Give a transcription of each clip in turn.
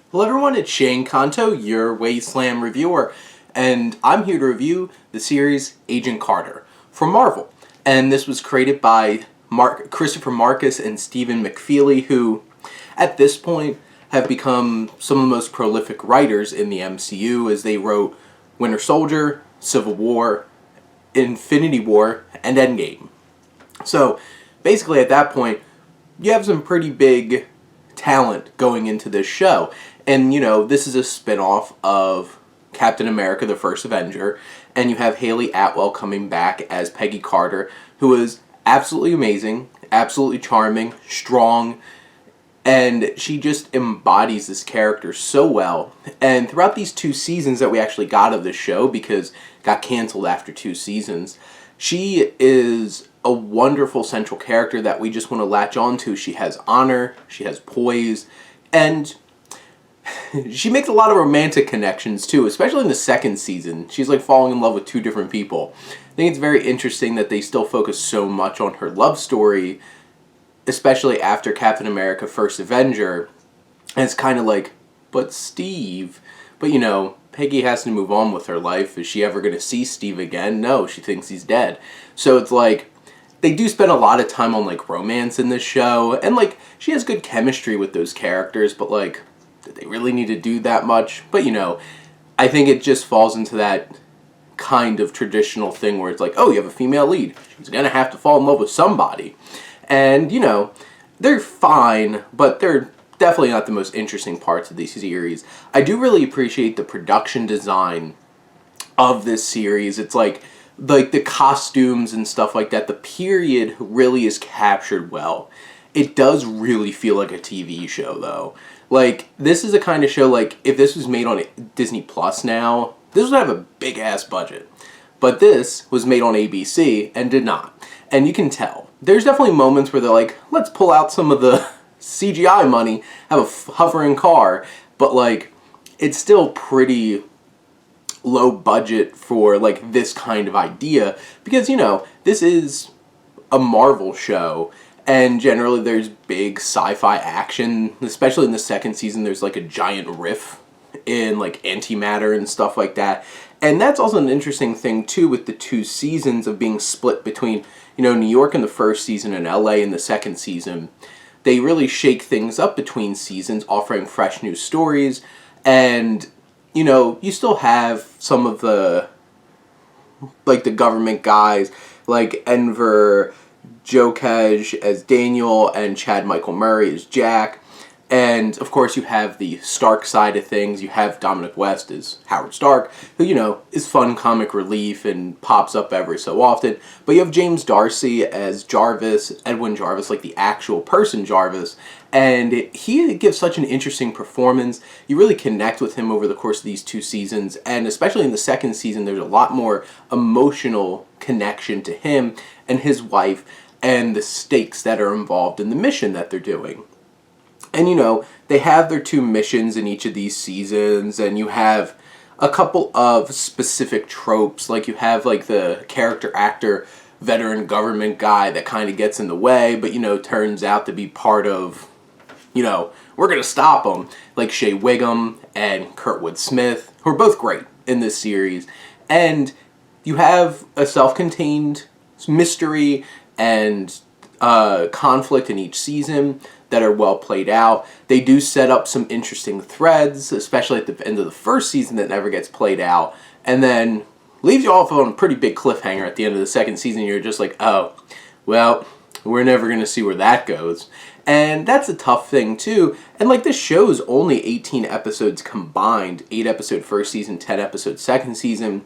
Hello everyone, it's Shane Kanto, your Wasteland reviewer, and I'm here to review the series Agent Carter from Marvel. And this was created by Christopher Markus and Stephen McFeely, who, at this point, have become some of the most prolific writers in the MCU, as they wrote Winter Soldier, Civil War, Infinity War, and Endgame. So, basically at that point, you have some pretty big talent going into this show. And, this is a spin-off of Captain America, the First Avenger, and you have Hayley Atwell coming back as Peggy Carter, who is absolutely amazing, absolutely charming, strong, and she just embodies this character so well. And throughout these 2 seasons that we actually got of this show, because it got canceled after 2 seasons, she is a wonderful central character that we just want to latch on to. She has honor, she has poise, and she makes a lot of romantic connections too, especially in the 2nd season. She's like falling in love with 2 different people. I think it's very interesting that they still focus so much on her love story, especially after Captain America First Avenger. And it's kind of like, but Steve, but Peggy has to move on with her life. Is she ever going to see Steve again? No, she thinks he's dead. So it's like, they do spend a lot of time on like romance in this show, and like she has good chemistry with those characters, but like, did they really need to do that much? But I think it just falls into that kind of traditional thing where it's like, oh, you have a female lead, she's gonna have to fall in love with somebody. And they're fine, but they're definitely not the most interesting parts of these series. I do really appreciate the production design of this series. It's like the costumes and stuff like that. The period really is captured well. It does really feel like a TV show, though. Like, this is a kind of show, like, if this was made on Disney Plus now, this would have a big-ass budget. But this was made on ABC and did not. And you can tell. There's definitely moments where they're like, let's pull out some of the CGI money, have a hovering car, but, like, it's still pretty low budget for, like, this kind of idea. Because, this is a Marvel show, and generally there's big sci-fi action, especially in the 2nd season. There's like a giant riff in like antimatter and stuff like that. And that's also an interesting thing too, with the 2 seasons of being split between, New York in the 1st season and LA in the 2nd season. They really shake things up between seasons, offering fresh new stories. And, you still have some of the, like, the government guys, like Enver, Gjokaj as Daniel, and Chad Michael Murray as Jack. And, of course, you have the Stark side of things. You have Dominic West as Howard Stark, who, is fun comic relief and pops up every so often. But you have James D'Arcy as Jarvis, Edwin Jarvis, like the actual person Jarvis. And he gives such an interesting performance. You really connect with him over the course of these 2 seasons. And especially in the 2nd season, there's a lot more emotional connection to him and his wife and the stakes that are involved in the mission that they're doing. And, they have their 2 missions in each of these seasons, and you have a couple of specific tropes. Like, you have, like, the character actor, veteran government guy that kind of gets in the way, but, turns out to be part of, we're going to stop him. Like Shea Wiggum and Kurtwood Smith, who are both great in this series. And you have a self-contained mystery and conflict in each season that are well played out. They do set up some interesting threads, especially at the end of the 1st season, that never gets played out, and then leaves you off on a pretty big cliffhanger at the end of the 2nd season. You're just like, oh, well, we're never going to see where that goes. And that's a tough thing too. And like, this show is only 18 episodes combined, 8 episode 1st season, 10 episode 2nd season.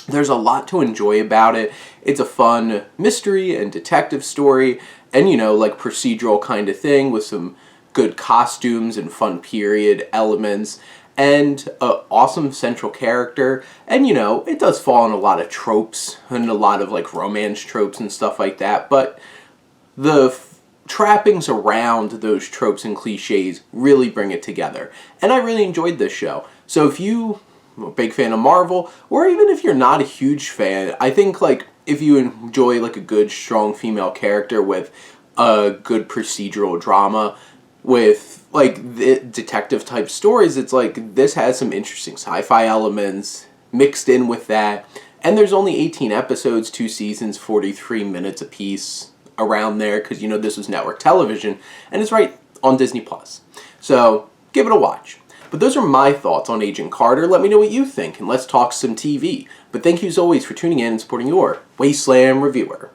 There's a lot to enjoy about it. It's a fun mystery and detective story, and like procedural kind of thing with some good costumes and fun period elements, and an awesome central character. And it does fall in a lot of tropes and a lot of like romance tropes and stuff like that, but the trappings around those tropes and cliches really bring it together. And I really enjoyed this show. So if you a big fan of Marvel, or even if you're not a huge fan, I think like if you enjoy like a good strong female character with a good procedural drama, with like the detective type stories, it's like this has some interesting sci-fi elements mixed in with that. And there's only 18 episodes, 2 seasons, 43 minutes apiece, around there, because you know this was network television, and it's right on Disney Plus. So give it a watch. But those are my thoughts on Agent Carter. Let me know what you think, and let's talk some TV. But thank you as always for tuning in and supporting your Wasteland reviewer.